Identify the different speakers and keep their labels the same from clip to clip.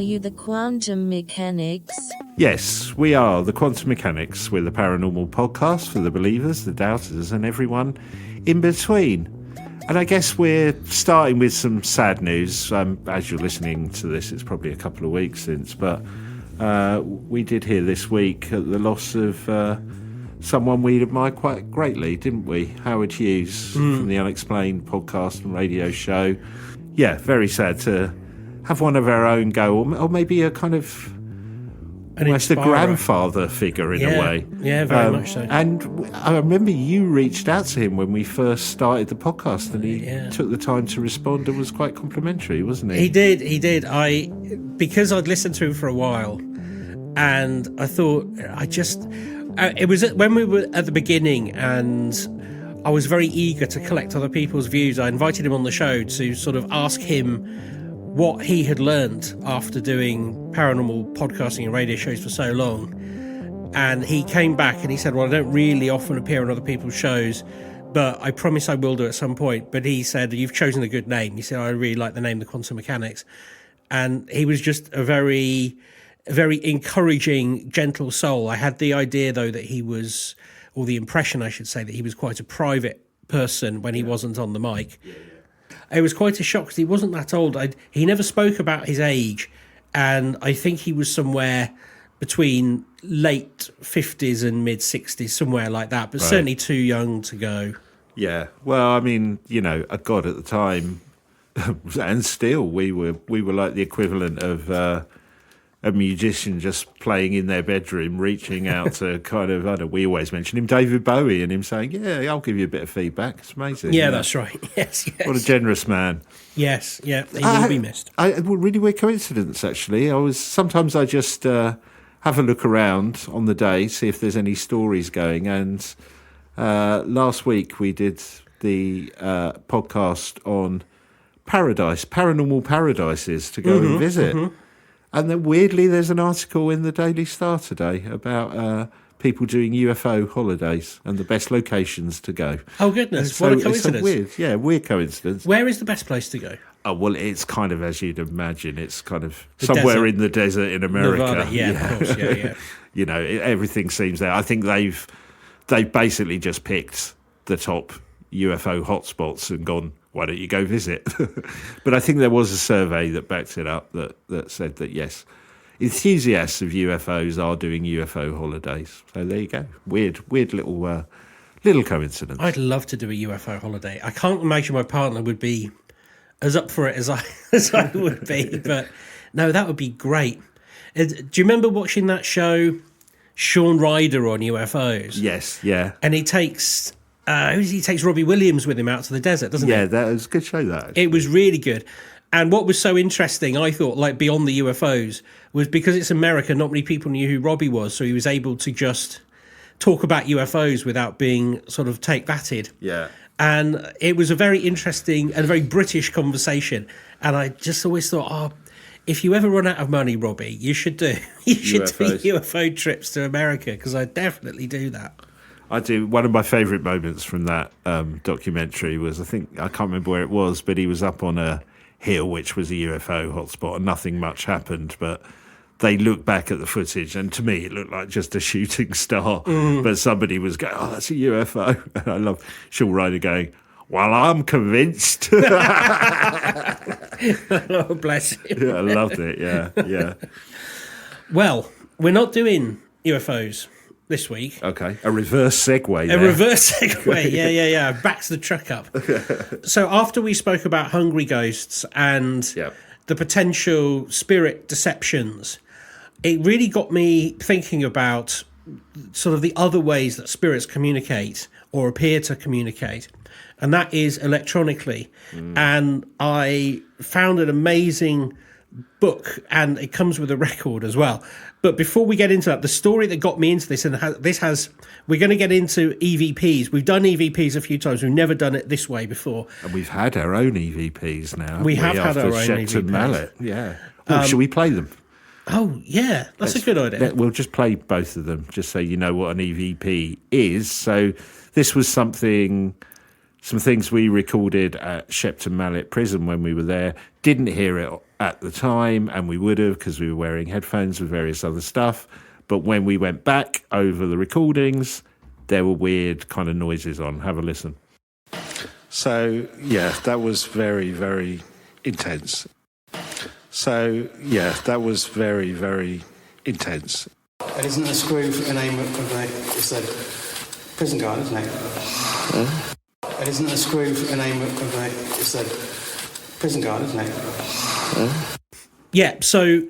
Speaker 1: you the quantum mechanics?
Speaker 2: Yes, we are the Quantum Mechanics. We're the paranormal podcast for the believers, the doubters, and everyone in between. And I guess we're starting with some sad news. As you're listening to this, it's probably a couple of weeks since, but we did hear this week the loss of someone we admire quite greatly, didn't we? Howard Hughes from the Unexplained podcast and radio show. Yeah, very sad to have one of our own go, or maybe a kind of almost a grandfather figure in a way.
Speaker 3: Yeah, very much so.
Speaker 2: And I remember you reached out to him when we first started the podcast, and he took the time to respond and was quite complimentary, wasn't he?
Speaker 3: He did. Because I'd listened to him for a while, and I thought, it was when we were at the beginning, and I was very eager to collect other people's views. I invited him on the show to sort of ask him what he had learned after doing paranormal podcasting and radio shows for so long. And he came back and he said, well, I don't really often appear on other people's shows, but I promise I will do at some point. But he said, you've chosen a good name. He said, I really like the name, the Quantum Mechanics. And he was just a very encouraging, gentle soul. I had the idea, though, that he was, or the impression, I should say, that he was quite a private person when he wasn't on the mic. It was quite a shock because he wasn't that old. He never spoke about his age, and I think he was somewhere between late 50s and mid 60s, somewhere like that, but certainly too young to go.
Speaker 2: Yeah, well, I mean, you know, a god at the time, and still we were like the equivalent of a musician just playing in their bedroom, reaching out to kind of, I don't know, we always mention him, David Bowie, and him saying, yeah, I'll give you a bit of feedback. It's amazing.
Speaker 3: Yeah, that's right. Yes.
Speaker 2: What a generous man.
Speaker 3: Yes, yeah, he will be missed.
Speaker 2: Really weird coincidence, actually. Sometimes I just have a look around on the day, see if there's any stories going, and last week we did the podcast on paranormal paradises to go and visit. And then weirdly, there's an article in the Daily Star today about people doing UFO holidays and the best locations to go.
Speaker 3: Oh, goodness. What a coincidence.
Speaker 2: It's a weird coincidence.
Speaker 3: Where is the best place to go?
Speaker 2: Oh, well, it's kind of, as you'd imagine, it's kind of somewhere in the desert in America.
Speaker 3: Nevada. Yeah, of course, yeah.
Speaker 2: You know, everything seems there. I think they've basically just picked the top UFO hotspots and gone, why don't you go visit? But I think there was a survey that backed it up that said that, yes, enthusiasts of UFOs are doing UFO holidays. So there you go. Weird little coincidence.
Speaker 3: I'd love to do a UFO holiday. I can't imagine my partner would be as up for it as I would be. But no, that would be great. Do you remember watching that show, Shaun Ryder on UFOs?
Speaker 2: Yes, yeah.
Speaker 3: And he takes Robbie Williams with him out to the desert, doesn't he?
Speaker 2: Yeah, that was a good show, that.
Speaker 3: It was really good. And what was so interesting, I thought, like beyond the UFOs, was because it's America, not many people knew who Robbie was, so he was able to just talk about UFOs without being sort of take-thatted.
Speaker 2: Yeah.
Speaker 3: And it was a very interesting and very British conversation. And I just always thought, if you ever run out of money, Robbie, you should do UFO trips to America, because I definitely do that.
Speaker 2: I do. One of my favourite moments from that documentary was, I can't remember where it was, but he was up on a hill, which was a UFO hotspot, and nothing much happened. But they looked back at the footage, and to me, it looked like just a shooting star. But somebody was going, "Oh, that's a UFO." And I love Shaun Ryder going, "Well, I'm convinced."
Speaker 3: Oh, bless you.
Speaker 2: Yeah, I loved it. Yeah.
Speaker 3: Well, we're not doing UFOs this week.
Speaker 2: Okay, a reverse segue.
Speaker 3: Yeah. Backs the truck up. So after we spoke about hungry ghosts and the potential spirit deceptions, it really got me thinking about sort of the other ways that spirits communicate or appear to communicate, and that is electronically. And I found an amazing book, and it comes with a record as well. But before we get into that, the story that got me into this, and we're going to get into EVPs. We've done EVPs a few times. We've never done it this way before.
Speaker 2: And we've had our own EVPs now.
Speaker 3: We have had our own
Speaker 2: Shepton
Speaker 3: EVPs.
Speaker 2: Mallet. Yeah. Should we play them?
Speaker 3: Oh, yeah. That's a good idea.
Speaker 2: We'll just play both of them, just so you know what an EVP is. So this was some things we recorded at Shepton Mallet Prison when we were there. Didn't hear it at the time, and we would have because we were wearing headphones with various other stuff. But when we went back over the recordings, there were weird kind of noises on. Have a listen. So, yeah, that was very, very intense. So, yeah, that was very, very intense.
Speaker 4: It isn't a screw for the name of it's a prison guard, isn't it?
Speaker 2: Huh?
Speaker 4: It isn't a screw for the name of it's a prison guard, isn't it?
Speaker 2: Huh?
Speaker 3: Yeah, so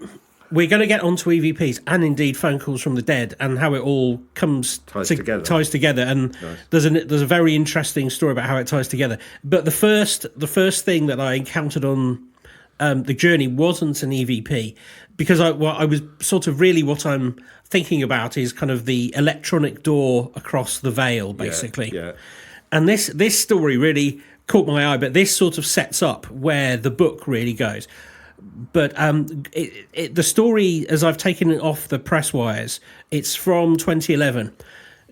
Speaker 3: we're going to get onto EVPs and indeed phone calls from the dead and how it all ties together. And nice. There's a very interesting story about how it ties together. But the first thing that I encountered on the journey wasn't an EVP, because I was sort of really what I'm thinking about is kind of the electronic door across the veil, basically.
Speaker 2: Yeah.
Speaker 3: And this story really caught my eye, but this sort of sets up where the book really goes. But the story, as I've taken it off the press wires, it's from 2011.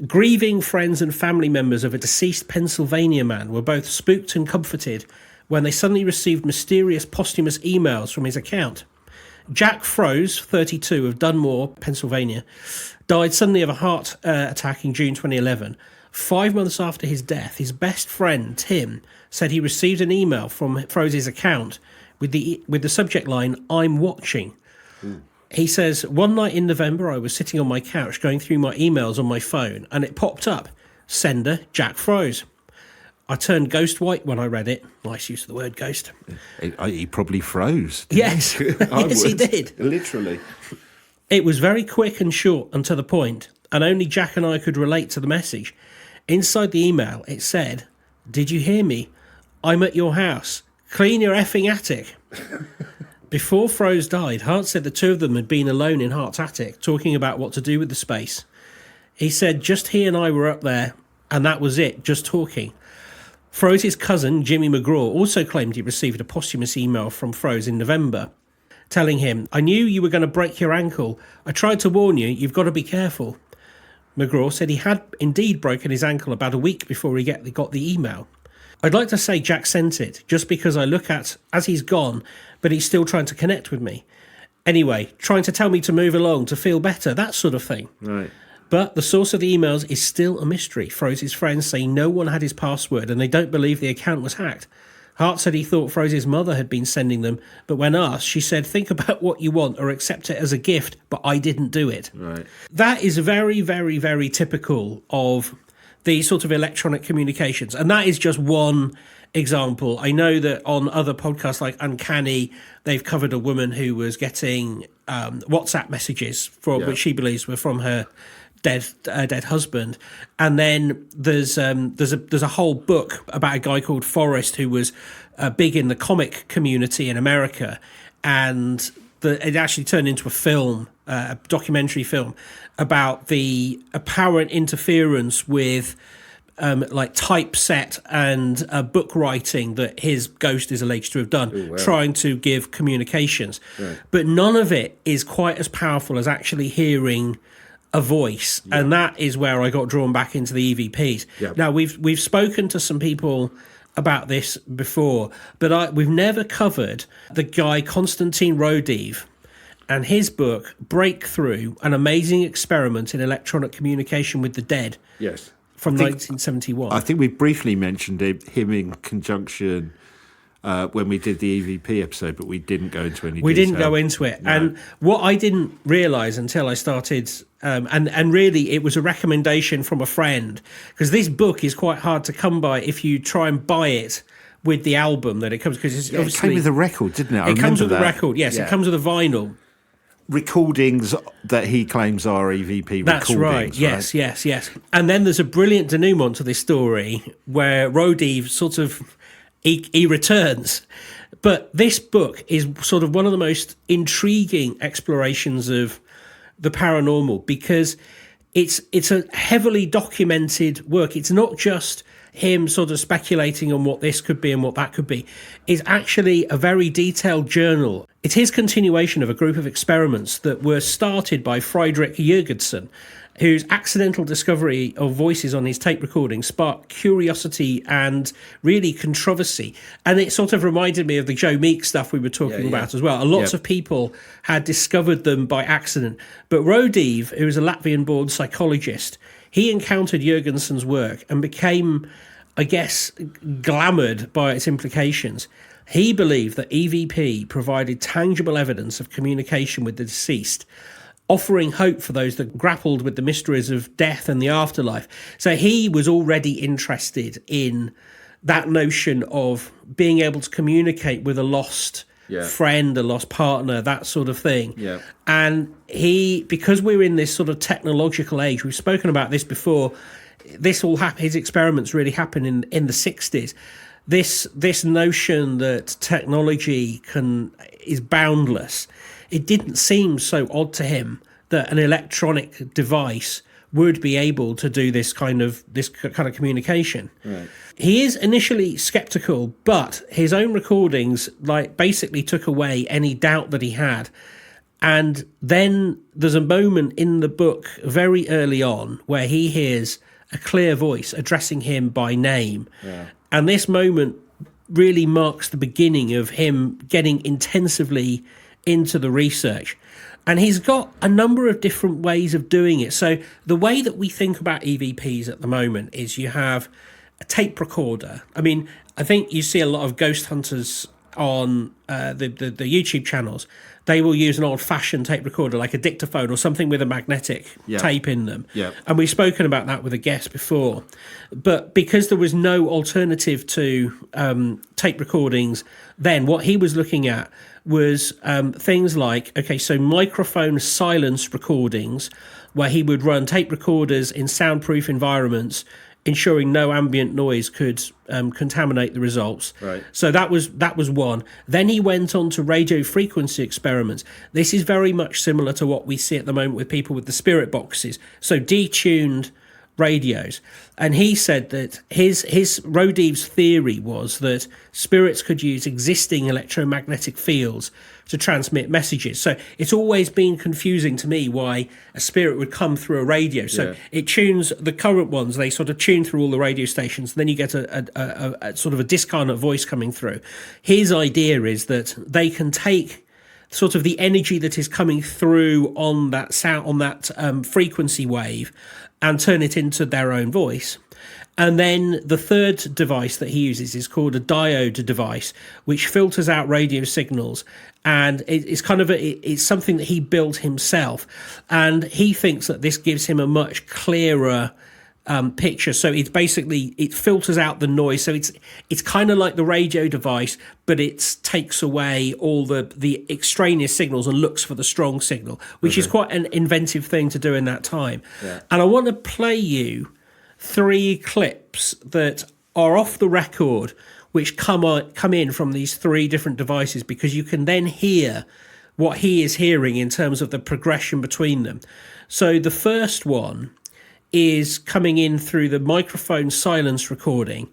Speaker 3: Grieving friends and family members of a deceased Pennsylvania man were both spooked and comforted when they suddenly received mysterious posthumous emails from his account. Jack Froese, 32, of Dunmore, Pennsylvania, died suddenly of a heart attack in June 2011. 5 months after his death, his best friend, Tim, said he received an email from Froese's account with the subject line, "I'm watching." He says, "One night in November, I was sitting on my couch going through my emails on my phone, and it popped up, sender Jack Froese. I turned ghost white when I read it." Nice use of the word ghost.
Speaker 2: He probably froze.
Speaker 3: Yes, yes, he did.
Speaker 2: Literally.
Speaker 3: It was very quick and short and to the point, and only Jack and I could relate to the message. Inside the email, it said, "Did you hear me? I'm at your house. Clean your effing attic." Before Froese died, Hart said the two of them had been alone in Hart's attic, talking about what to do with the space. He said just he and I were up there, and that was it, just talking. Froese's cousin, Jimmy McGraw, also claimed he received a posthumous email from Froese in November, telling him, "I knew you were going to break your ankle. I tried to warn you, you've got to be careful." McGraw said he had indeed broken his ankle about a week before he got the email. "I'd like to say Jack sent it, just because I look at as he's gone, but he's still trying to connect with me. Anyway, trying to tell me to move along, to feel better, that sort of thing."
Speaker 2: Right.
Speaker 3: But the source of the emails is still a mystery. Froese's friends say no one had his password and they don't believe the account was hacked. Hart said he thought Froese's mother had been sending them, but when asked, she said, "Think about what you want or accept it as a gift, but I didn't do it."
Speaker 2: Right.
Speaker 3: That is very, very, very typical of these sort of electronic communications. And that is just one example. I know that on other podcasts like Uncanny, they've covered a woman who was getting WhatsApp messages which she believes were from her dead husband. And then there's a whole book about a guy called Forrest who was big in the comic community in America, and it actually turned into a film, a documentary film about the apparent interference with like typeset and book writing that his ghost is alleged to have done, trying to give communications. Right. But none of it is quite as powerful as actually hearing a voice, and that is where I got drawn back into the EVPs. Now we've spoken to some people about this before, but we've never covered the guy Konstantĩn Raudive and his book Breakthrough: An Amazing Experiment in Electronic Communication with the Dead.
Speaker 2: Yes,
Speaker 3: from 1971.
Speaker 2: I think we briefly mentioned him in conjunction when we did the EVP episode, but we didn't go into any detail.
Speaker 3: We didn't go into it. No. And what I didn't realise until I started, and really it was a recommendation from a friend, because this book is quite hard to come by if you try and buy it with the album that it comes, because
Speaker 2: it came with a record, didn't it?
Speaker 3: It comes with a record, yes. It comes with a vinyl.
Speaker 2: Recordings that he claims are EVP recordings.
Speaker 3: That's right, yes. And then there's a brilliant denouement to this story where Raudive sort of, he returns. But this book is sort of one of the most intriguing explorations of the paranormal, because it's a heavily documented work. It's not just him sort of speculating on what this could be and what that could be. It's actually a very detailed journal. It's his continuation of a group of experiments that were started by Friedrich Jürgensen, whose accidental discovery of voices on his tape recording sparked curiosity and really controversy. And it sort of reminded me of the Joe Meek stuff we were talking about as well. Lots of people had discovered them by accident. But Raudive, who was a Latvian-born psychologist, he encountered Jurgensen's work and became, I guess, glamoured by its implications. He believed that EVP provided tangible evidence of communication with the deceased, offering hope for those that grappled with the mysteries of death and the afterlife. So he was already interested in that notion of being able to communicate with a lost friend, a lost partner, that sort of thing. Yeah. And because we're in this sort of technological age, we've spoken about this before, his experiments really happened in the 60s. This notion that technology is boundless, it didn't seem so odd to him that an electronic device would be able to do this kind of communication. Right. He is initially skeptical, but his own recordings basically took away any doubt that he had. And then there's a moment in the book very early on where he hears a clear voice addressing him by name. Yeah. And this moment really marks the beginning of him getting intensively into the research. And he's got a number of different ways of doing it. So the way that we think about EVPs at the moment is you have a tape recorder. I mean, I think you see a lot of ghost hunters on the YouTube channels. They will use an old-fashioned tape recorder, like a dictaphone or something with a magnetic tape in them. Yeah. And we've spoken about that with a guest before. But because there was no alternative to tape recordings then, what he was looking at was things like, so microphone silence recordings, where he would run tape recorders in soundproof environments, ensuring no ambient noise could contaminate the results. Right. So that was one. Then he went on to radio frequency experiments. This is very much similar to what we see at the moment with people with the spirit boxes. So detuned radios. And he said that his Raudive's theory was that spirits could use existing electromagnetic fields to transmit messages. So it's always been confusing to me why a spirit would come through a radio. So it tunes the current ones, they sort of tune through all the radio stations, and then you get a sort of a discarnate voice coming through. His idea is that they can take sort of the energy that is coming through on that sound, on that frequency wave, and turn it into their own voice. And then the third device that he uses is called a diode device, which filters out radio signals. And it's it's something that he built himself. And he thinks that this gives him a much clearer picture. So it's basically, it filters out the noise. So it's kind of like the radio device, but it takes away all the extraneous signals and looks for the strong signal, which is quite an inventive thing to do in that time. Yeah. And I want to play you 3 clips that are off the record, which come in from these 3 different devices, because you can then hear what he is hearing in terms of the progression between them. So the first one is coming in through the microphone silence recording,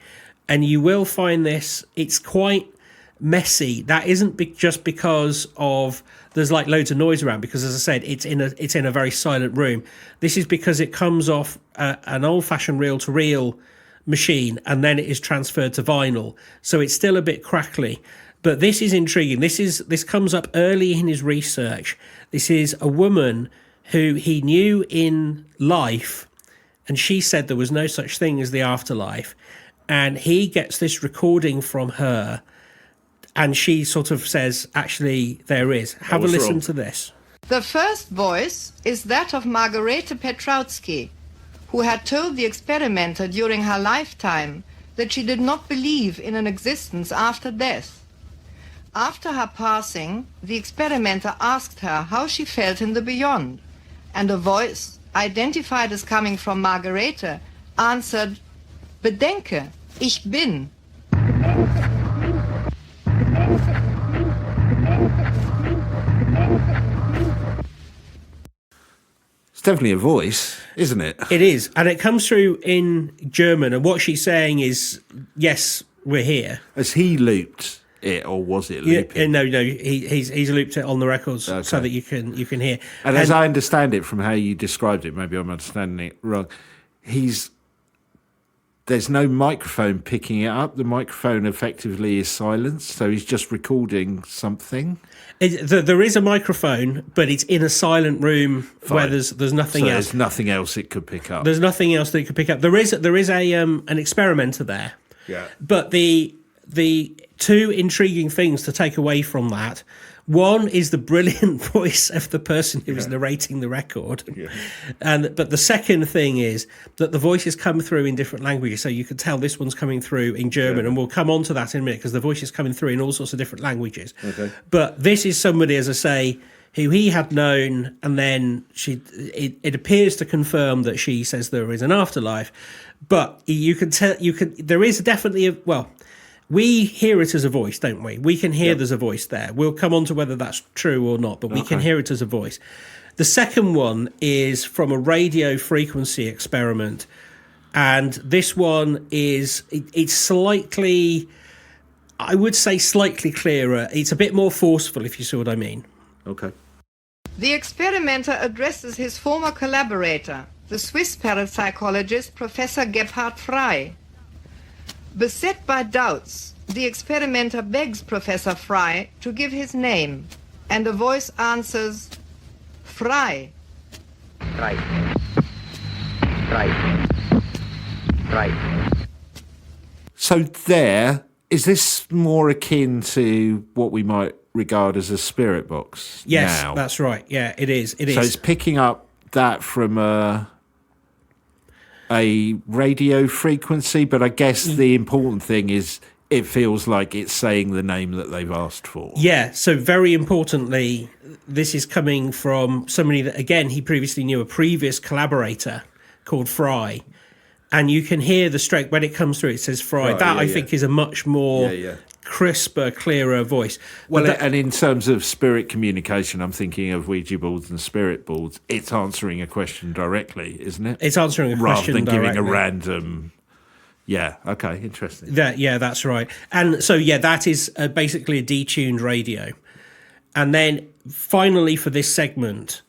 Speaker 3: and you will find this, it's quite messy. That isn't just because of there's like loads of noise around, because as I said, it's in a very silent room. This is because it comes off an old-fashioned reel-to-reel machine, and then it is transferred to vinyl, so it's still a bit crackly. But this is intriguing. This comes up early in his research. This is a woman who he knew in life, and she said there was no such thing as the afterlife, and he gets this recording from her, and she sort of says, actually, there is. Have a listen to this.
Speaker 5: The first voice is that of Margarete Petrowski, who had told the experimenter during her lifetime that she did not believe in an existence after death. After her passing, the experimenter asked her how she felt in the beyond, and a voice, identified as coming from Margarete, answered, "Bedenke, ich bin."
Speaker 2: It's definitely a voice, isn't it?
Speaker 3: It is, and it comes through in German, and what she's saying is, yes, we're here.
Speaker 2: As he looped it, or was it looping?
Speaker 3: No, he's looped it on the records so that you can hear.
Speaker 2: And as I understand it from how you described it, maybe I'm understanding it wrong, there's no microphone picking it up. The microphone effectively is silenced, so he's just recording something.
Speaker 3: There is a microphone, but it's in a silent room where there's nothing else.
Speaker 2: There's nothing else it could pick up.
Speaker 3: There's nothing else that it could pick up. There is a an experimenter there.
Speaker 2: Yeah.
Speaker 3: But the two intriguing things to take away from that. One is the brilliant voice of the person who was narrating the record. Yeah. But the second thing is that the voices come through in different languages. So you can tell this one's coming through in German, and we'll come on to that in a minute because the voice is coming through in all sorts of different languages. Okay. But this is somebody, as I say, who he had known, and then it appears to confirm that she says there is an afterlife. But there is definitely we hear it as a voice, don't we? We can hear there's a voice there. We'll come on to whether that's true or not, but we can hear it as a voice. The second one is from a radio frequency experiment. And this one it's slightly, I would say slightly clearer. It's a bit more forceful, if you see what I mean.
Speaker 2: Okay.
Speaker 5: The experimenter addresses his former collaborator, the Swiss parapsychologist Professor Gebhard Frey. Beset by doubts, the experimenter begs Professor Frey to give his name, and a voice answers, Frey.
Speaker 6: Frey. Frey. Frey.
Speaker 2: So is this more akin to what we might regard as a spirit box?
Speaker 3: Yes,
Speaker 2: now?
Speaker 3: That's right. Yeah, it is. It is.
Speaker 2: So it's picking up that from a radio frequency, but I guess the important thing is it feels like it's saying the name that they've asked for.
Speaker 3: Yeah, so very importantly, this is coming from somebody that, again, he previously knew, a previous collaborator called Fry. And you can hear the straight, when it comes through, it says Fry. I think is a much more crisper, clearer voice.
Speaker 2: Well, and in terms of spirit communication, I'm thinking of Ouija boards and spirit boards. It's answering a question directly, isn't it?
Speaker 3: It's answering a question
Speaker 2: rather than
Speaker 3: directly.
Speaker 2: giving a random. Yeah. Okay. Interesting.
Speaker 3: That's right. And so that is basically a detuned radio. And then finally, for this segment,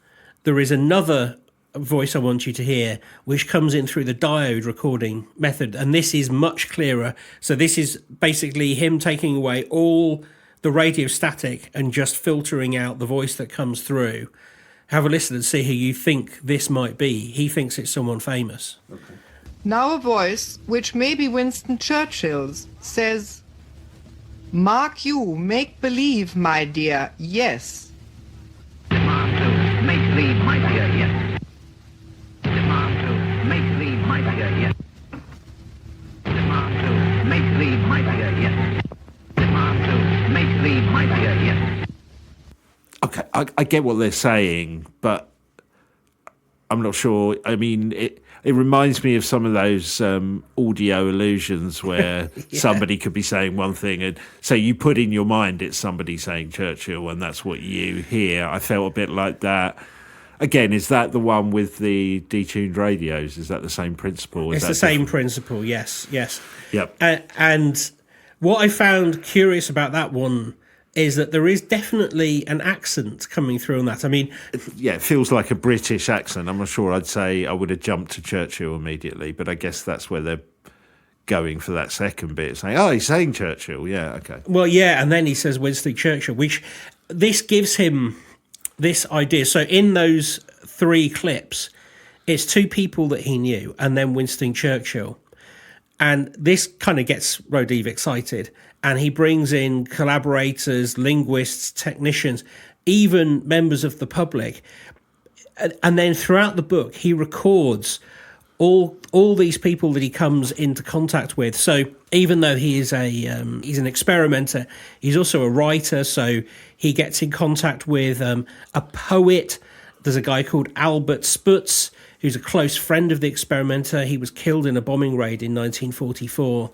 Speaker 3: there is another voice I want you to hear, which comes in through the diode recording method, and this is much clearer. So this is basically him taking away all the radio static and just filtering out the voice that comes through. Have a listen and see who you think this might be. He thinks it's someone famous.
Speaker 5: Okay. Now a voice, which may be Winston Churchill's, says, "Mark you, make believe, my dear, yes."
Speaker 6: Mark you, make believe, my dear, yes. Make believe, my dear, yes. Make believe, my dear, yes. Make believe, my dear, yes.
Speaker 2: Okay, I get what they're saying, but I'm not sure. I mean, it reminds me of some of those audio illusions where somebody could be saying one thing, and so you put in your mind it's somebody saying Churchill, and that's what you hear. I felt a bit like that. Again, is that the one with the detuned radios? Is that the same principle?
Speaker 3: It's the same principle, yes.
Speaker 2: Yep.
Speaker 3: And what I found curious about that one is that there is definitely an accent coming through on that. I mean...
Speaker 2: Yeah, it feels like a British accent. I'm not sure I'd say I would have jumped to Churchill immediately, but I guess that's where they're going for that second bit, saying, oh, he's saying Churchill. Yeah, okay.
Speaker 3: Well, yeah, and then he says Winston Churchill, which this gives him this idea. So in those three clips, it's two people that he knew and then Winston Churchill. And this kind of gets Raudive excited. And he brings in collaborators, linguists, technicians, even members of the public. And then throughout the book, he records all these people that he comes into contact with. So even though he is he's an experimenter, he's also a writer. So he gets in contact with a poet. There's a guy called Albert Sputz, who's a close friend of the experimenter. He was killed in a bombing raid in 1944.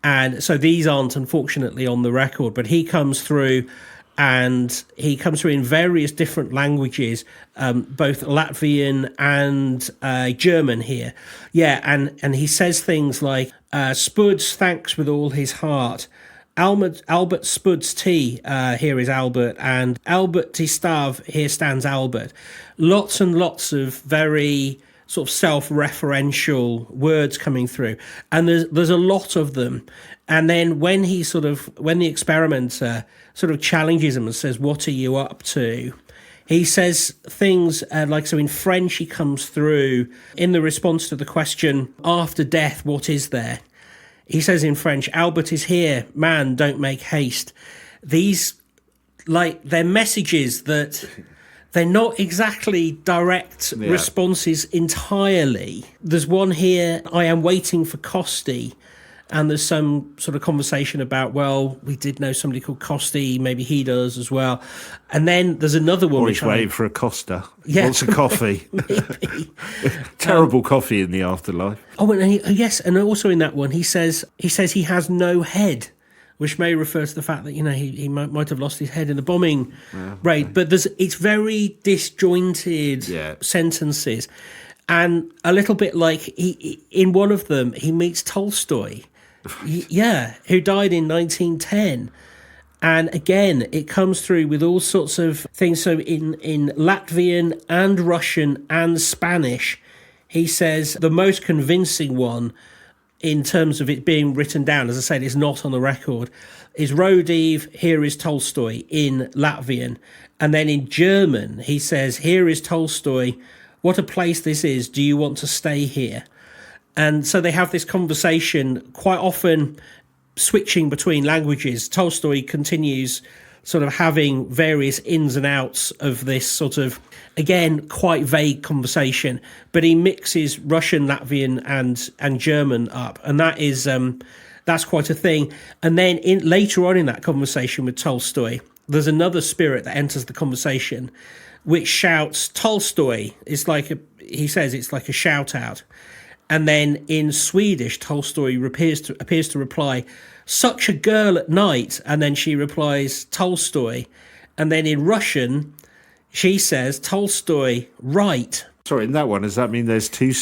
Speaker 3: And so these aren't, unfortunately, on the record, but he comes through, and he comes through in various different languages, both Latvian and German here. Yeah, and he says things like, Sputz thanks with all his heart, Albert Spuds T, here is Albert, and Albert Gustav, here stands Albert. Lots and lots of very sort of self-referential words coming through, and there's a lot of them. And then when the experimenter sort of challenges him and says, "What are you up to?" he says things so in French he comes through in the response to the question, "After death, what is there?" He says in French, "Albert is here, man, don't make haste." These, they're messages that they're not exactly direct responses entirely. There's one here, "I am waiting for Costi." And there's some sort of conversation about, well, we did know somebody called Costi, maybe he does as well. And then there's another one.
Speaker 2: Or he's waiting for a Costa. He
Speaker 3: Yeah.
Speaker 2: wants a coffee. Terrible coffee in the afterlife.
Speaker 3: Oh, and yes, and also in that one, he says he has no head, which may refer to the fact that, he might have lost his head in the bombing raid. But it's very disjointed sentences. And a little bit like in one of them, he meets Tolstoy, who died in 1910. And again, it comes through with all sorts of things. So in Latvian and Russian and Spanish, he says the most convincing one in terms of it being written down, as I said, it's not on the record, is Raudive, here is Tolstoy in Latvian. And then in German, he says, "Here is Tolstoy. What a place this is. Do you want to stay here?" And so they have this conversation, quite often switching between languages. Tolstoy continues sort of having various ins and outs of this sort of, again, quite vague conversation, but he mixes Russian, Latvian and German up. And that is, that's quite a thing. And then later on in that conversation with Tolstoy, there's another spirit that enters the conversation, which shouts Tolstoy. He says it's like a shout out. And then in Swedish, Tolstoy appears to reply, "Such a girl at night." And then she replies, "Tolstoy." And then in Russian, she says, "Tolstoy, right."
Speaker 2: Sorry, in that one, does that mean there's two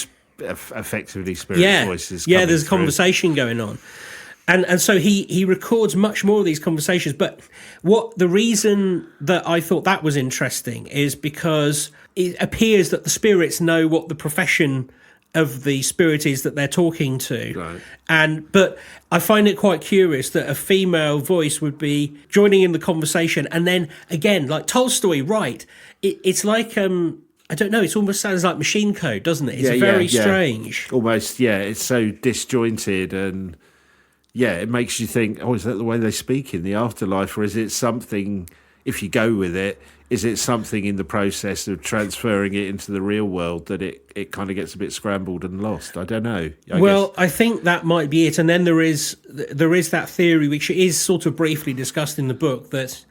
Speaker 2: effectively spirit voices?
Speaker 3: Yeah, there's a
Speaker 2: through?
Speaker 3: conversation going on. And so he records much more of these conversations. But the reason that I thought that was interesting is because it appears that the spirits know what the profession of the spirit is that they're talking to.
Speaker 2: Right.
Speaker 3: But I find it quite curious that a female voice would be joining in the conversation. And then again, like Tolstoy, right. It's like, I don't know, it almost sounds like machine code, doesn't it? It's very strange.
Speaker 2: Almost, it's so disjointed and... yeah, it makes you think, is that the way they speak in the afterlife? Or is it something, if you go with it, is it something in the process of transferring it into the real world that it kind of gets a bit scrambled and lost? I don't know. I guess.
Speaker 3: I think that might be it. And then there is that theory, which is sort of briefly discussed in the book, that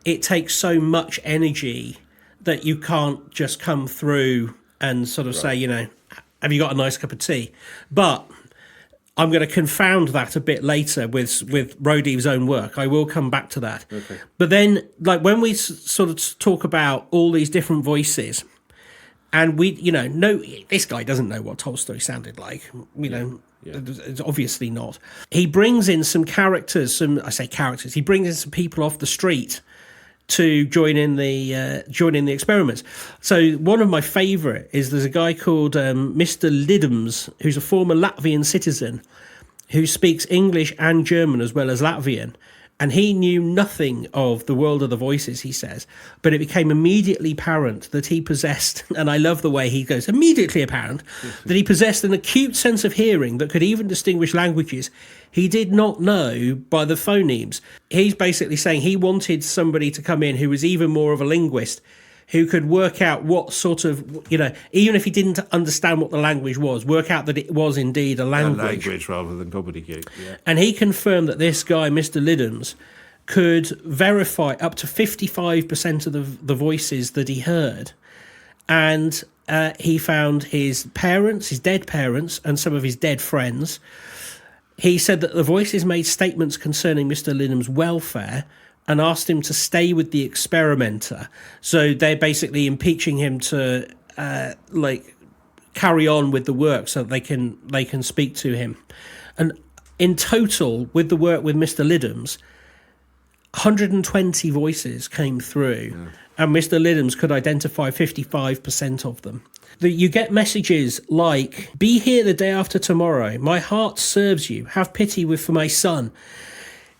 Speaker 3: it takes so much energy that you can't just come through and sort of say, have you got a nice cup of tea? But I'm going to confound that a bit later with Raudive's own work. I will come back to that. Okay. But then, when we sort of talk about all these different voices, and we, this guy doesn't know what Tolstoy sounded like. It's obviously not. He brings in some characters. He brings in some people off the street to join in the experiments. So one of my favourite is there's a guy called Mr. Lidums, who's a former Latvian citizen who speaks English and German as well as Latvian. And he knew nothing of the world of the voices, he says, but it became immediately apparent that he possessed, and I love the way he goes, immediately apparent, that he possessed an acute sense of hearing that could even distinguish languages he did not know by the phonemes. He's basically saying he wanted somebody to come in who was even more of a linguist, who could work out what sort of, even if he didn't understand what the language was, work out that it was indeed a language.
Speaker 2: A language rather than gobbledygook, yeah.
Speaker 3: And he confirmed that this guy, Mr. Lidums, could verify up to 55% of the voices that he heard. And he found his parents, his dead parents, and some of his dead friends. He said that the voices made statements concerning Mr. Lidum's welfare and asked him to stay with the experimenter. So they're basically impeaching him to carry on with the work so that they can speak to him. And in total, with the work with Mr. Lidhams, 120 voices came through, and Mr. Lidhams could identify 55% of them. You get messages like, "Be here the day after tomorrow. My heart serves you. Have pity for my son."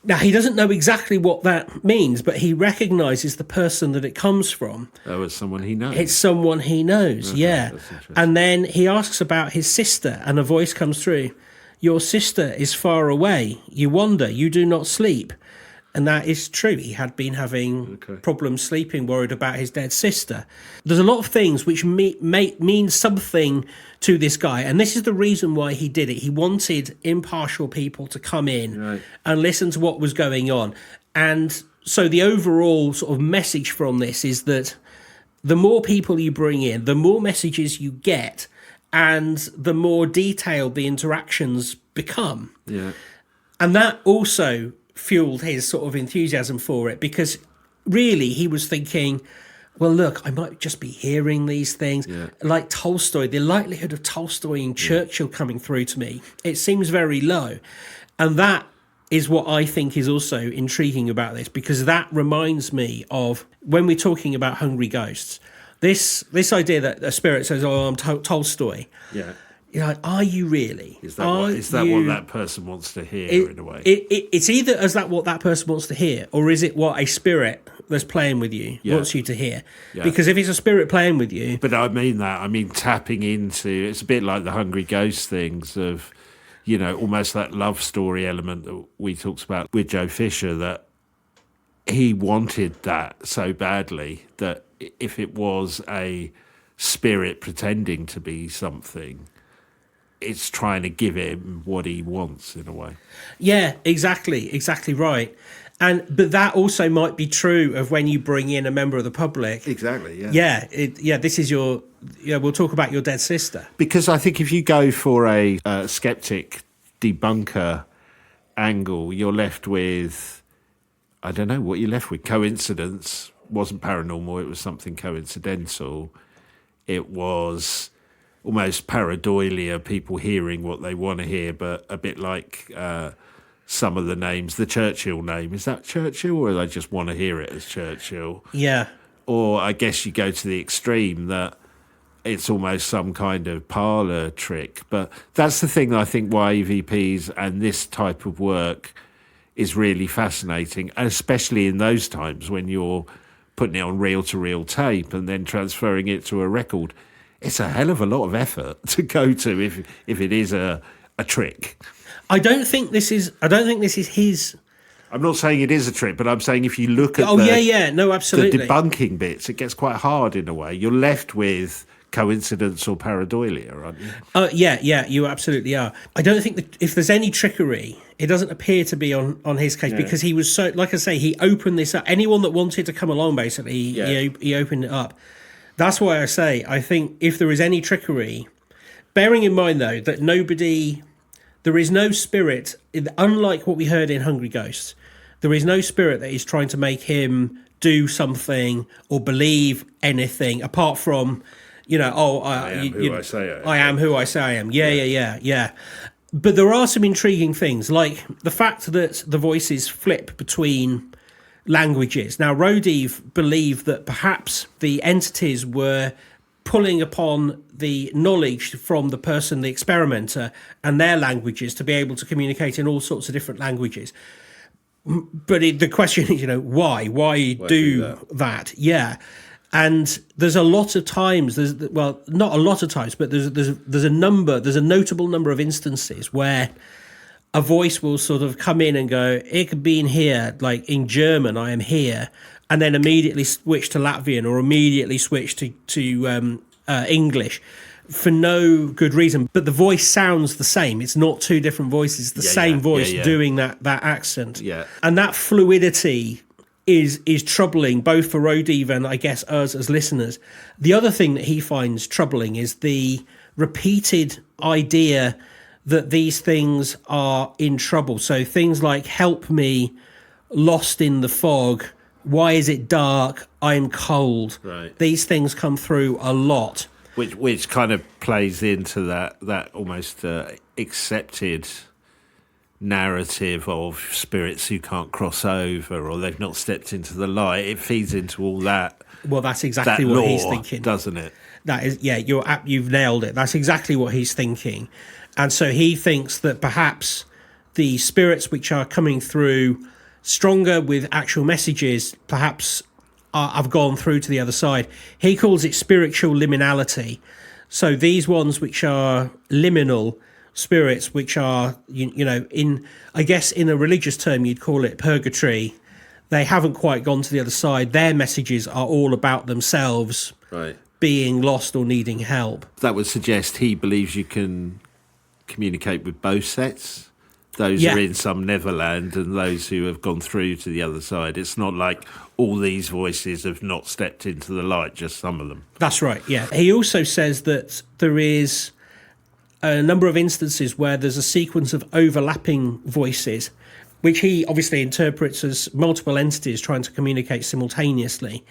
Speaker 3: Now, he doesn't know exactly what that means, but he recognises the person that it comes from.
Speaker 2: Oh, it's someone he knows.
Speaker 3: It's someone he knows,
Speaker 2: Okay,
Speaker 3: yeah.
Speaker 2: that's interesting.
Speaker 3: And then he asks about his sister, and a voice comes through. "Your sister is far away. You wander. You do not sleep." And that is true. He had been having problems sleeping, worried about his dead sister. There's a lot of things which mean something to this guy. And this is the reason why he did it. He wanted impartial people to come in and listen to what was going on. And so the overall sort of message from this is that the more people you bring in, the more messages you get, and the more detailed the interactions become.
Speaker 2: Yeah.
Speaker 3: And that also fueled his sort of enthusiasm for it, because really he was thinking, well, look, I might just be hearing these things. Like Tolstoy, the likelihood of Tolstoy and Churchill coming through to me, it seems very low. And that is what I think is also intriguing about this, because that reminds me of when we're talking about hungry ghosts, this idea that a spirit says, "Oh, I'm Tolstoy."
Speaker 2: Yeah.
Speaker 3: You're like, are you really?
Speaker 2: Is that what that person wants to hear, in a way?
Speaker 3: It's either is that what that person wants to hear, or is it what a spirit that's playing with you wants you to hear?
Speaker 2: Yeah.
Speaker 3: Because if it's a spirit playing with you...
Speaker 2: But I mean that. I mean tapping into... It's a bit like the Hungry Ghost things of, you know, almost that love story element that we talked about with Joe Fisher, that he wanted that so badly that if it was a spirit pretending to be something, it's trying to give him what he wants in a way.
Speaker 3: Yeah, exactly right. But that also might be true of when you bring in a member of the public.
Speaker 2: Exactly, yeah.
Speaker 3: This is your... Yeah, we'll talk about your dead sister.
Speaker 2: Because I think if you go for a skeptic debunker angle, you're left with... I don't know what you're left with. Coincidence. Wasn't paranormal, it was something coincidental. It was almost pareidolia, people hearing what they want to hear, but a bit like some of the names. The Churchill name, is that Churchill, or they just want to hear it as Churchill?
Speaker 3: Yeah.
Speaker 2: Or I guess you go to the extreme that it's almost some kind of parlour trick. But that's the thing, I think, why EVPs and this type of work is really fascinating, and especially in those times when you're putting it on reel-to-reel tape and then transferring it to a record. It's a hell of a lot of effort to go to if it is a trick.
Speaker 3: I don't think this is his...
Speaker 2: I'm not saying it is a trick, but I'm saying if you look at
Speaker 3: absolutely.
Speaker 2: the debunking bits, it gets quite hard in a way. You're left with coincidence or pareidolia, aren't you?
Speaker 3: Yeah, you absolutely are. I don't think that if there's any trickery, it doesn't appear to be on his case, because he was so, like I say, he opened this up. Anyone that wanted to come along, basically, he opened it up. That's why I say, I think if there is any trickery, bearing in mind, though, that there is no spirit, unlike what we heard in Hungry Ghosts, there is no spirit that is trying to make him do something or believe anything apart from, I am who I say I am. I am who I say I am. Yeah. But there are some intriguing things, like the fact that the voices flip between languages. Now, Raudive believed that perhaps the entities were pulling upon the knowledge from the person, the experimenter, and their languages to be able to communicate in all sorts of different languages. But the question is, why? Why do that? Yeah. And there's a lot of times, not a lot of times, but there's a notable number of instances where a voice will sort of come in and go, "Ich bin here," like in German, "I am here," and then immediately switch to Latvian or immediately switch to English for no good reason. But the voice sounds the same. It's not two different voices, the same voice doing that accent.
Speaker 2: Yeah.
Speaker 3: And that fluidity is troubling both for Raudive and I guess us as listeners. The other thing that he finds troubling is the repeated idea that these things are in trouble. So things like "help me," "lost in the fog," "why is it dark," "I'm cold."
Speaker 2: Right.
Speaker 3: These things come through a lot.
Speaker 2: Which kind of plays into that almost accepted narrative of spirits who can't cross over or they've not stepped into the light. It feeds into all that.
Speaker 3: Well, that's exactly
Speaker 2: that
Speaker 3: what
Speaker 2: lore,
Speaker 3: he's thinking,
Speaker 2: doesn't it?
Speaker 3: That is, yeah, you've nailed it. That's exactly what he's thinking. And so he thinks that perhaps the spirits which are coming through stronger with actual messages perhaps have gone through to the other side. He calls it spiritual liminality. So these ones which are liminal spirits, which are, you know, in, I guess in a religious term, you'd call it purgatory. They haven't quite gone to the other side. Their messages are all about themselves being lost or needing help.
Speaker 2: That would suggest he believes you can communicate with both sets. Those who are in some Neverland and those who have gone through to the other side. It's not like all these voices have not stepped into the light, just some of them.
Speaker 3: That's right, yeah. He also says that there is a number of instances where there's a sequence of overlapping voices, which he obviously interprets as multiple entities trying to communicate simultaneously.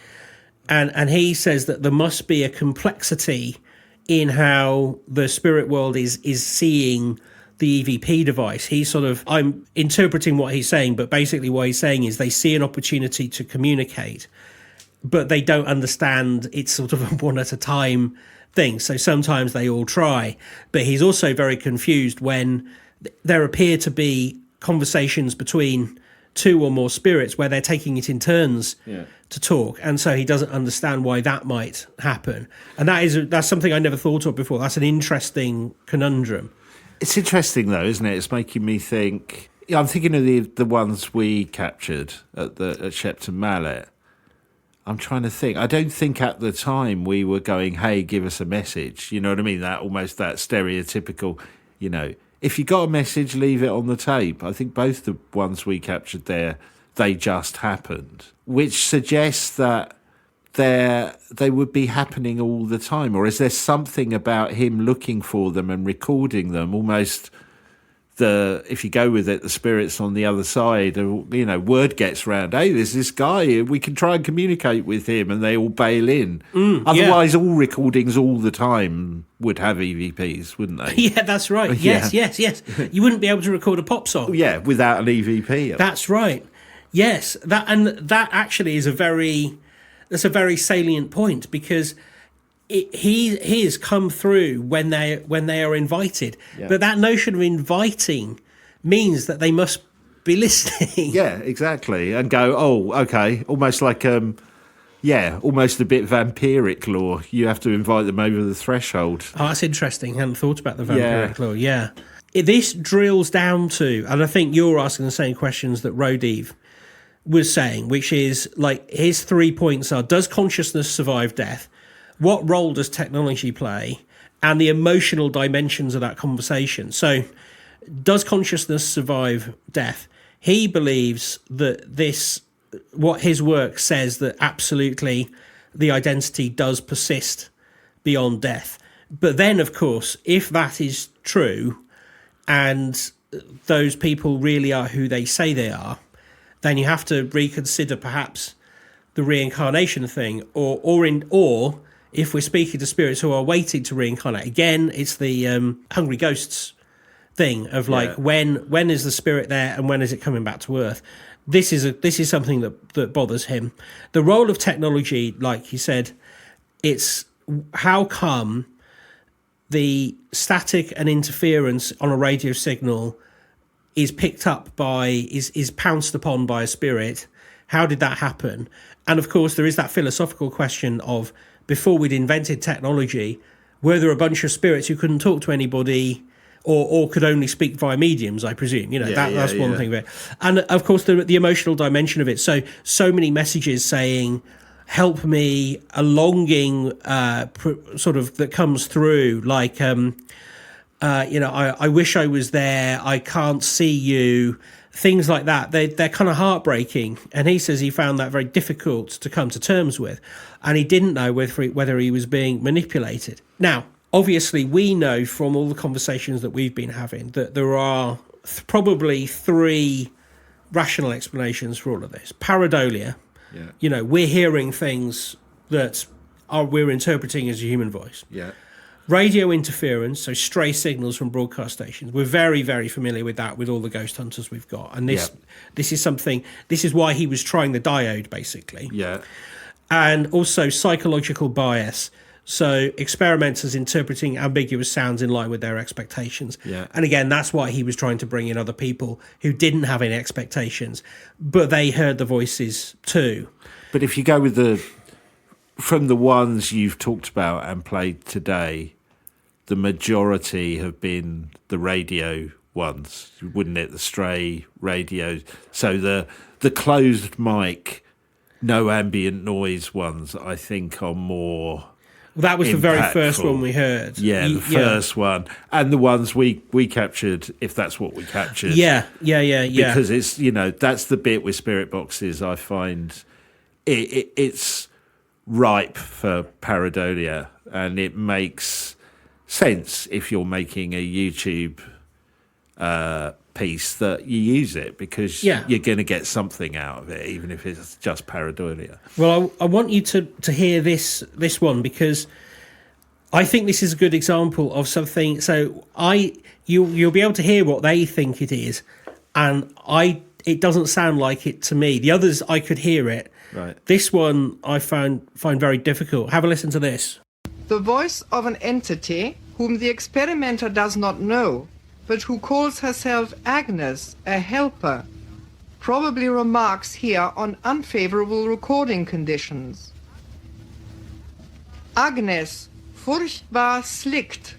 Speaker 3: And he says that there must be a complexity in how the spirit world is seeing the EVP device. I'm interpreting what he's saying, but basically what he's saying is they see an opportunity to communicate, but they don't understand it's sort of a one at a time thing. So sometimes they all try, but he's also very confused when there appear to be conversations between two or more spirits where they're taking it in turns to talk, and so he doesn't understand why that might happen. And that's something I never thought of before. That's an interesting conundrum.
Speaker 2: It's interesting though, isn't it? It's making me think. I'm thinking of the ones we captured at Shepton Mallet. I'm trying to think. I don't think at the time we were going, "Hey, give us a message." You know what I mean? That almost that stereotypical, you know, if you got a message, leave it on the tape. I think both the ones we captured there, they just happened, which suggests that they would be happening all the time. Or is there something about him looking for them and recording them, almost if you go with it, the spirits on the other side, you know, word gets round, hey, there's this guy, we can try and communicate with him, and they all bail in. Otherwise, all recordings all the time would have EVPs, wouldn't they?
Speaker 3: Yeah, that's right. Yes. You wouldn't be able to record a pop song.
Speaker 2: Yeah, without an EVP.
Speaker 3: That's right. Yes, that actually is a very salient point, because he has come through when they are invited, but that notion of inviting means that they must be listening.
Speaker 2: Yeah, exactly, and go, oh, okay, almost like almost a bit vampiric law. You have to invite them over the threshold.
Speaker 3: Oh, that's interesting. I hadn't thought about the vampiric law. Yeah, this drills down to, and I think you're asking the same questions that Raudive was saying, which is like his 3 points are: does consciousness survive death? What role does technology play? And the emotional dimensions of that conversation. So, does consciousness survive death? He believes that what his work says, that absolutely the identity does persist beyond death. But then, of course, if that is true and those people really are who they say they are, then you have to reconsider perhaps the reincarnation thing, or if we're speaking to spirits who are waiting to reincarnate. Again, it's the Hungry Ghosts thing of like, when is the spirit there and when is it coming back to Earth? This is something that bothers him. The role of technology, like he said, it's how come the static and interference on a radio signal is picked up is pounced upon by a spirit. How did that happen? And of course, there is that philosophical question of, before we'd invented technology, were there a bunch of spirits who couldn't talk to anybody or could only speak via mediums, I presume? You know, that's one thing of it. And of course, the emotional dimension of it. So many messages saying, help me, a longing sort of that comes through, like, I wish I was there, I can't see you, things like that. They're kind of heartbreaking. And he says he found that very difficult to come to terms with. And he didn't know whether he was being manipulated. Now, obviously, we know from all the conversations that we've been having that there are probably 3 rational explanations for all of this. Pareidolia. Yeah. You know, we're hearing things that we're interpreting as a human voice.
Speaker 2: Yeah.
Speaker 3: radio interference, so stray signals from broadcast stations. We're very, very familiar with that with all the ghost hunters we've got. And this is why he was trying the diode, basically.
Speaker 2: Yeah.
Speaker 3: And also psychological bias. So experimenters interpreting ambiguous sounds in line with their expectations.
Speaker 2: Yeah.
Speaker 3: And again, that's why he was trying to bring in other people who didn't have any expectations, but they heard the voices too.
Speaker 2: But if you go with from the ones you've talked about and played today, the majority have been the radio ones, wouldn't it? The stray radios. So the closed mic, no ambient noise ones, I think, are more.
Speaker 3: That was the very
Speaker 2: impactful.
Speaker 3: first one we heard.
Speaker 2: Yeah, the first one. And the ones we captured, if that's what we captured.
Speaker 3: Yeah.
Speaker 2: Because it's, that's the bit with spirit boxes I find it's ripe for pareidolia, and it makes sense if you're making a YouTube piece that you use it, because you're going to get something out of it, even if it's just pareidolia.
Speaker 3: Well, I want you to hear this one, because I think this is a good example of something. So you'll be able to hear what they think it is, and it doesn't sound like it to me. The others, I could hear it.
Speaker 2: Right.
Speaker 3: This one I find very difficult. Have a listen to this.
Speaker 5: The voice of an entity whom the experimenter does not know, but who calls herself Agnes, a helper, probably remarks here on unfavorable recording conditions. Agnes, furchtbar slickt.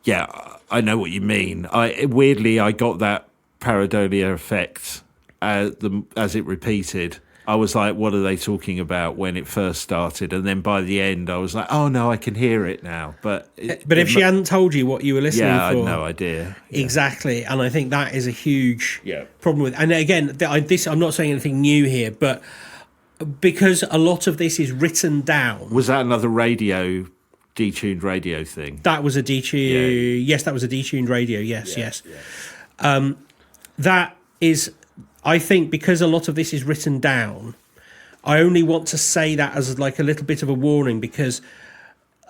Speaker 2: Yeah, I know what you mean. Weirdly, I got that pareidolia effect as it repeated. I was like, what are they talking about when it first started? And then by the end, I was like, oh, no, I can hear it now. But
Speaker 3: if she hadn't told you what you were listening for...
Speaker 2: I had no idea. Yeah.
Speaker 3: Exactly. And I think that is a huge problem with... And again, I'm not saying anything new here, but because a lot of this is written down...
Speaker 2: Was that another detuned radio thing?
Speaker 3: That was a detuned... Yes, that was a detuned radio. Yes.
Speaker 2: Yeah.
Speaker 3: That is... I think because a lot of this is written down, I only want to say that as like a little bit of a warning, because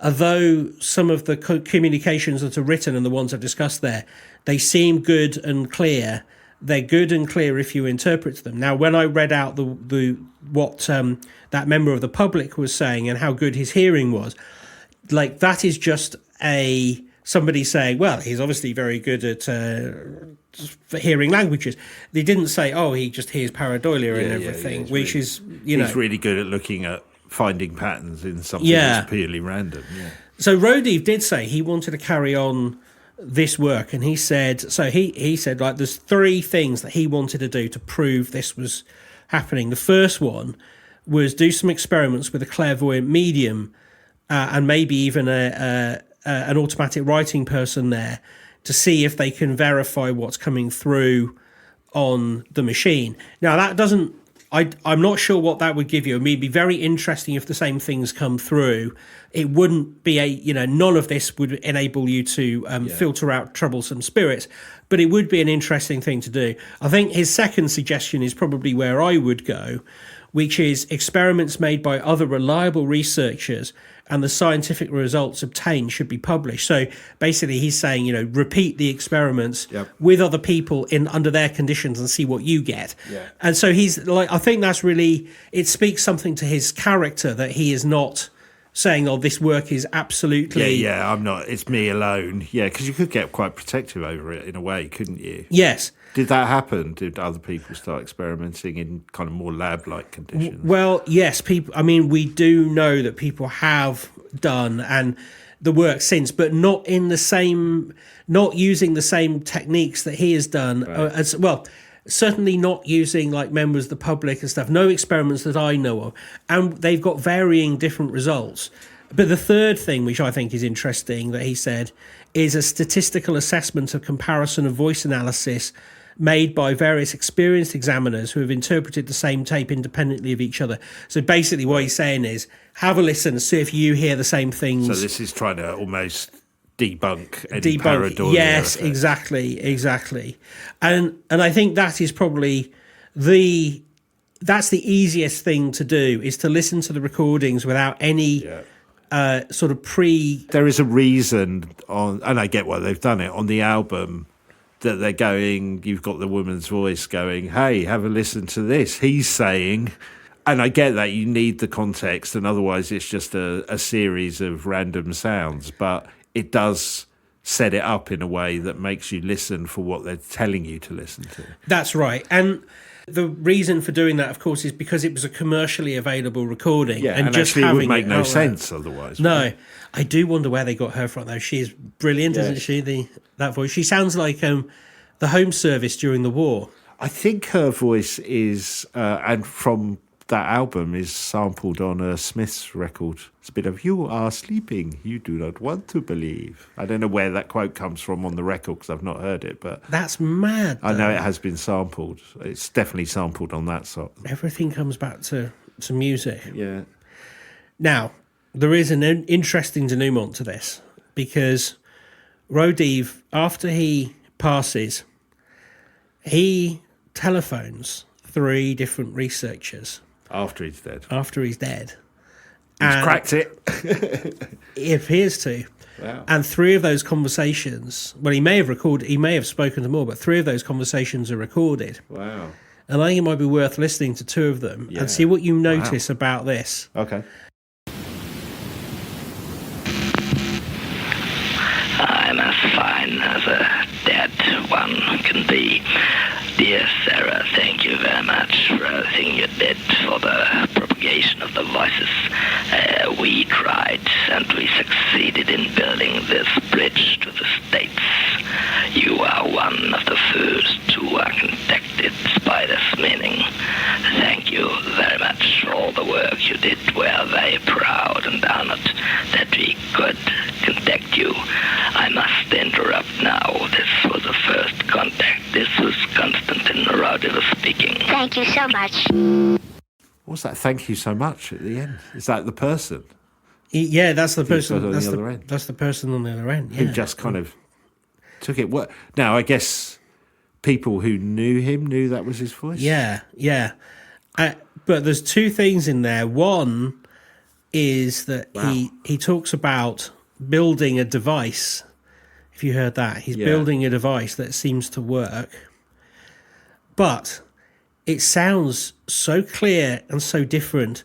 Speaker 3: although some of the communications that are written and the ones I've discussed there, they seem good and clear. They're good and clear if you interpret them. Now, when I read out what that member of the public was saying and how good his hearing was, like that is just somebody saying, well, he's obviously very good at hearing languages. They didn't say, oh, he just hears pareidolia and everything, which is,
Speaker 2: He's really good at looking at finding patterns in something that's purely random. Yeah.
Speaker 3: So Raudive did say he wanted to carry on this work, and he said, like, there's 3 things that he wanted to do to prove this was happening. The first one was do some experiments with a clairvoyant medium and maybe even an automatic writing person there to see if they can verify what's coming through on the machine. Now, that doesn't... I'm not sure what that would give you. I mean, it'd be very interesting if the same things come through. It wouldn't be none of this would enable you to filter out troublesome spirits, but it would be an interesting thing to do. I think his second suggestion is probably where I would go, which is experiments made by other reliable researchers and the scientific results obtained should be published. So basically he's saying, repeat the experiments with other people under their conditions and see what you get. Yeah. And so he's like, I think that's really, it speaks something to his character that he is not saying, oh, this work is absolutely...
Speaker 2: I'm not, it's me alone. Yeah, because you could get quite protective over it in a way, couldn't you?
Speaker 3: Yes.
Speaker 2: Did that happen? Did other people start experimenting in kind of more lab-like conditions?
Speaker 3: Well, yes, people. I mean, we do know that people have done and the work since, but not in the same, not using the same techniques that he has done. Right. As well, certainly not using like members of the public and stuff. No experiments that I know of, and they've got varying different results. But the third thing, which I think is interesting, that he said, is a statistical assessment of comparison of voice analysis made by various experienced examiners who have interpreted the same tape independently of each other. So basically what he's saying is, have a listen and see if you hear the same things.
Speaker 2: So this is trying to almost debunk any pareidolia.
Speaker 3: Yes,
Speaker 2: effect.
Speaker 3: exactly. And I think that is probably that's the easiest thing to do, is to listen to the recordings without any sort of
Speaker 2: There is a reason and I get why they've done it on the album, that they're going, you've got the woman's voice going, hey, have a listen to this. He's saying, and I get that you need the context, and otherwise it's just a series of random sounds, but it does set it up in a way that makes you listen for what they're telling you to listen to.
Speaker 3: That's right. And the reason for doing that, of course, is because it was a commercially available recording.
Speaker 2: Yeah, and
Speaker 3: just
Speaker 2: actually it would make no
Speaker 3: out
Speaker 2: sense otherwise.
Speaker 3: No. I do wonder where they got her from, though. She is brilliant, isn't she? That voice. She sounds like the Home Service during the war.
Speaker 2: I think her voice is, and from that album, is sampled on a Smith's record. It's a bit of, you are sleeping, you do not want to believe. I don't know where that quote comes from on the record because I've not heard it, but
Speaker 3: that's mad.
Speaker 2: I know it has been sampled. It's definitely sampled on that song.
Speaker 3: Everything comes back to music.
Speaker 2: Yeah.
Speaker 3: Now, there is an interesting denouement to this, because Raudive, after he passes, he telephones 3 different researchers.
Speaker 2: After he's dead.
Speaker 3: He's
Speaker 2: cracked it.
Speaker 3: He appears to.
Speaker 2: Wow.
Speaker 3: And 3 of those conversations, well, he may have spoken to more, but 3 of those conversations are recorded.
Speaker 2: Wow.
Speaker 3: And I think it might be worth listening to 2 of them and see what you notice about this.
Speaker 2: Okay.
Speaker 6: I'm as fine as a dead one can be. Dear Sarah, thank you very much for everything you did for the propagation of the voices. We tried and we succeeded in building this bridge to the States. You are one of the first who are contacted by this meaning. Thank you very much for all the work you did. We are very proud and honored that we could contact you. I must interrupt now. This was the first contact. This was Konstantĩn Raudive speaking.
Speaker 7: Thank you so much.
Speaker 2: What's that? Thank you so much at the end. Is that the person?
Speaker 3: Yeah, that's the person.
Speaker 2: On the other end.
Speaker 3: That's the person on the other end.
Speaker 2: Who just kind of took it. What? Now, I guess people who knew him knew that was his voice.
Speaker 3: Yeah. But there's 2 things in there. One is that he talks about building a device. If you heard that, he's building a device that seems to work. But it sounds so clear and so different,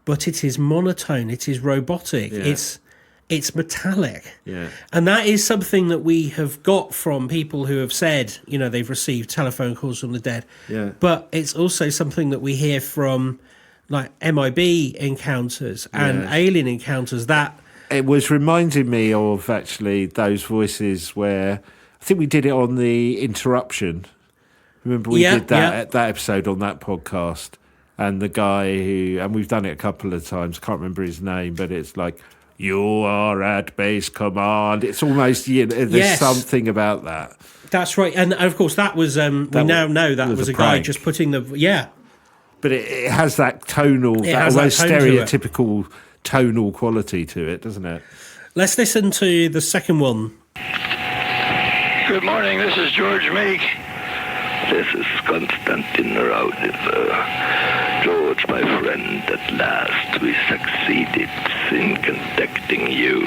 Speaker 3: but it is monotone, it is robotic, it's metallic.
Speaker 2: Yeah.
Speaker 3: And that is something that we have got from people who have said, they've received telephone calls from the dead.
Speaker 2: Yeah.
Speaker 3: But it's also something that we hear from like MIB encounters and alien encounters. That
Speaker 2: it was reminding me of actually those voices where I think we did it on the interruption. Remember we did that episode on that podcast, and the guy who, and we've done it a couple of times, can't remember his name, but it's like, you are at base command. It's almost, there's something about that.
Speaker 3: That's right. And of course that was, now know that was a guy just putting
Speaker 2: But it has that tonal, that almost stereotypical tonal quality to it, doesn't it?
Speaker 3: Let's listen to the second one.
Speaker 8: Good morning, this is George Meek.
Speaker 6: This is Konstantĩn Raudive. George, my friend, at last we succeeded in contacting you.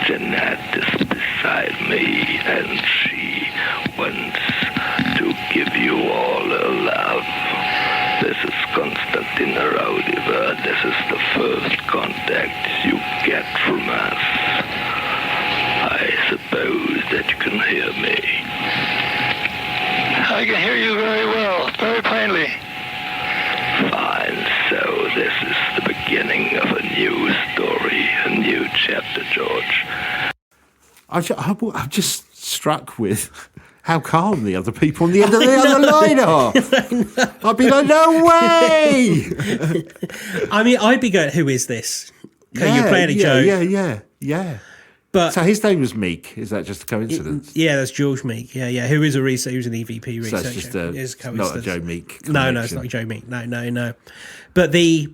Speaker 6: Jeanette is beside me, and she wants to give you all her love. This is Konstantĩn Raudive. This is the first contact you get from us. I suppose that you can hear me.
Speaker 8: I can hear you very well, very plainly.
Speaker 6: Fine, so this is the beginning of a new story, a new chapter, George.
Speaker 2: I'm just struck with how calm the other people on the end of the other line are. I'd be like, no way!
Speaker 3: I mean, I'd be going, who is this? You're playing a joke.
Speaker 2: Yeah.
Speaker 3: But
Speaker 2: so his name was Meek. Is that just a coincidence?
Speaker 3: That's George Meek. Yeah. Who is a researcher? Who's an EVP researcher?
Speaker 2: So it's just not a Joe Meek connection.
Speaker 3: No, it's not Joe Meek. No. But the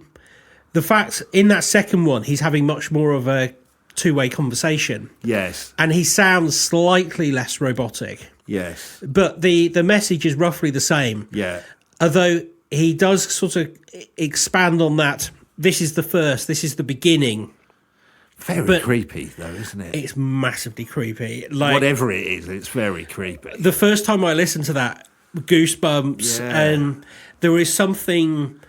Speaker 3: fact in that second one, he's having much more of a 2-way conversation.
Speaker 2: Yes.
Speaker 3: And he sounds slightly less robotic.
Speaker 2: Yes.
Speaker 3: But the message is roughly the same.
Speaker 2: Yeah.
Speaker 3: Although he does sort of expand on that. This is the first. This is the beginning.
Speaker 2: Very creepy, though, isn't it?
Speaker 3: It's massively creepy. Like,
Speaker 2: whatever it is, it's very creepy.
Speaker 3: The first time I listened to that, goosebumps, and there is something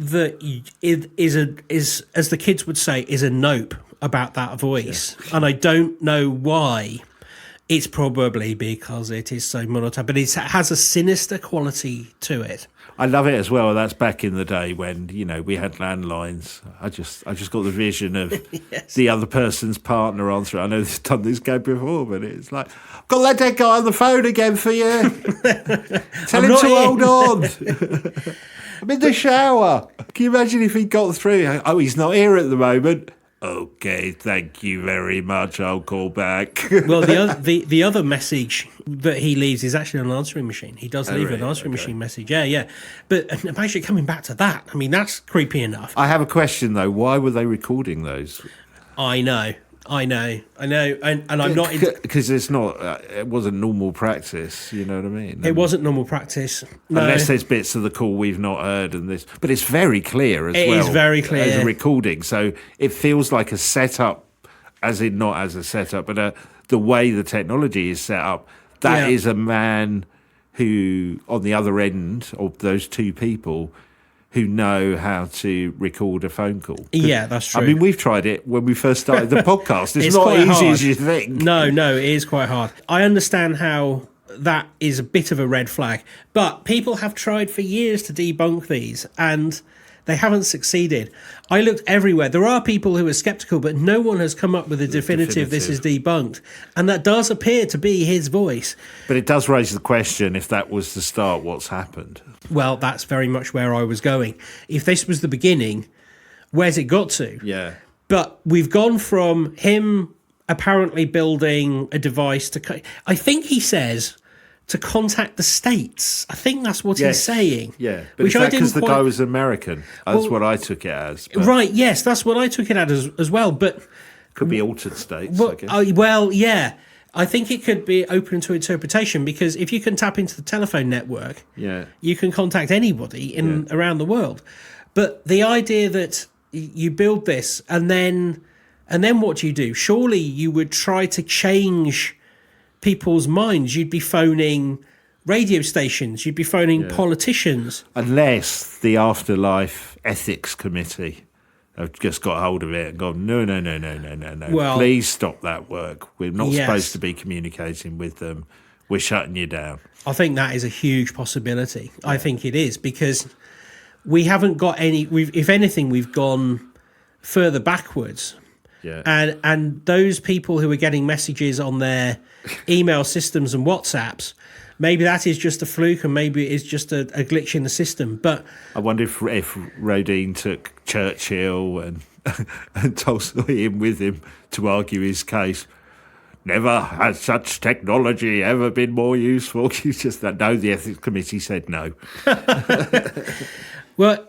Speaker 3: that is, as the kids would say, is a nope about that voice, and I don't know why. It's probably because it is so monotone, but it has a sinister quality to it.
Speaker 2: I love it as well. That's back in the day when, you know, we had landlines. I just got the vision of the other person's partner answering. I know they've done this game before, but it's like, I've got to let that guy on the phone again for you. Tell him to hold on. I'm in the shower. Can you imagine if he got through? Oh, he's not here at the moment. Okay, thank you very much. I'll call back.
Speaker 3: Well, the other message that he leaves is actually an answering machine. He does leave an answering machine message. Yeah. But I'm actually coming back to that. I mean, that's creepy enough.
Speaker 2: I have a question, though. Why were they recording those?
Speaker 3: I know. And I'm not...
Speaker 2: Because it's not... it wasn't normal practice, you know what I mean?
Speaker 3: It wasn't normal practice. No.
Speaker 2: Unless there's bits of the call we've not heard and this. But it's very clear as well.
Speaker 3: It is very clear.
Speaker 2: As a recording. So it feels like a setup, as in not as a setup, but the way the technology is set up, that is a man who, on the other end of those two people, who know how to record a phone call.
Speaker 3: Yeah, that's true.
Speaker 2: I mean, we've tried it when we first started the podcast. It's not easy
Speaker 3: hard.
Speaker 2: as you think.
Speaker 3: No, it is quite hard. I understand how that is a bit of a red flag, but people have tried for years to debunk these, and they haven't succeeded. I looked everywhere. There are people who are sceptical, but no one has come up with a definitive this is debunked. And that does appear to be his voice.
Speaker 2: But it does raise the question, if that was the start, what's happened?
Speaker 3: Well, that's very much where I was going. If this was the beginning, where's it got to?
Speaker 2: Yeah.
Speaker 3: But we've gone from him apparently building a device to... I think he says... to contact the States. I think that's what he's saying.
Speaker 2: Yeah, but is that because the guy was American? That's what I took it as. But
Speaker 3: right, yes, that's what I took it as well. But
Speaker 2: could be altered states,
Speaker 3: well,
Speaker 2: I guess.
Speaker 3: Well, yeah. I think it could be open to interpretation, because if you can tap into the telephone network, you can contact anybody around the world. But the idea that you build this and then what do you do? Surely you would try to change people's minds. You'd be phoning radio stations, you'd be phoning politicians.
Speaker 2: Unless the Afterlife Ethics Committee have just got hold of it and gone, no. Well, please stop that work. We're not supposed to be communicating with them. We're shutting you down. I
Speaker 3: think that is a huge possibility. I think it is, because we haven't got any... if anything, we've gone further backwards.
Speaker 2: Yeah.
Speaker 3: And those people who are getting messages on their email systems and WhatsApps, maybe that is just a fluke, and maybe it is just a glitch in the system. But
Speaker 2: I wonder if Rodin took Churchill and Tolstoy in with him to argue his case. Never has such technology ever been more useful. He's just that. No, the ethics committee said no.
Speaker 3: Well,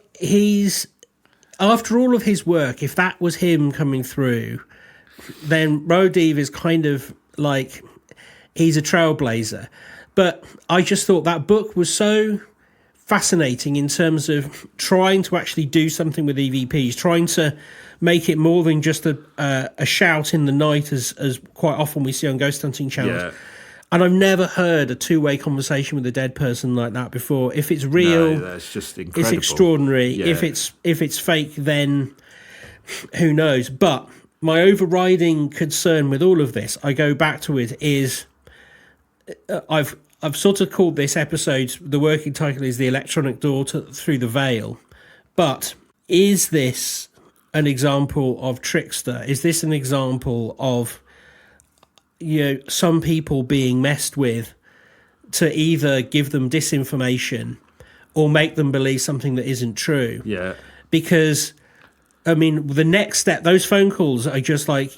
Speaker 3: after all of his work, if that was him coming through, then Raudive is kind of like, he's a trailblazer. But I just thought that book was so fascinating in terms of trying to actually do something with EVPs, trying to make it more than just a shout in the night, as quite often we see on ghost hunting channels. Yeah. And I've never heard a two-way conversation with a dead person like that before. If it's real,
Speaker 2: that's just incredible.
Speaker 3: It's extraordinary. Yeah. If it's fake, then who knows? But my overriding concern with all of this, I go back to it, is I've sort of called this episode, the working title is The Electronic Door Through the Veil. But is this an example of trickster? Is this an example of some people being messed with to either give them disinformation or make them believe something that isn't true?
Speaker 2: Yeah.
Speaker 3: Because, I mean, the next step, those phone calls are just like,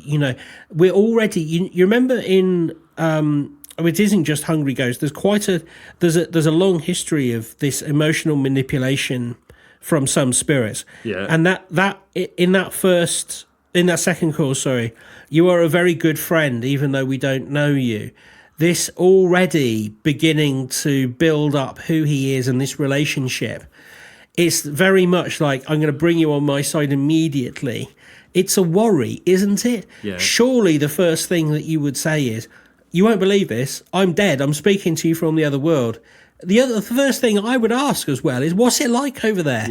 Speaker 3: we're already... You remember in... it isn't just Hungry Ghost. There's a long history of this emotional manipulation from some spirits.
Speaker 2: Yeah.
Speaker 3: And that in that second call, sorry, you are a very good friend, even though we don't know you. this already beginning to build up who he is and this relationship. It's very much like, I'm going to bring you on my side immediately. It's a worry, isn't it?
Speaker 2: Yeah.
Speaker 3: Surely the first thing that you would say is, you won't believe this, I'm dead, I'm speaking to you from the other world. The first thing I would ask as well is, what's it like over there?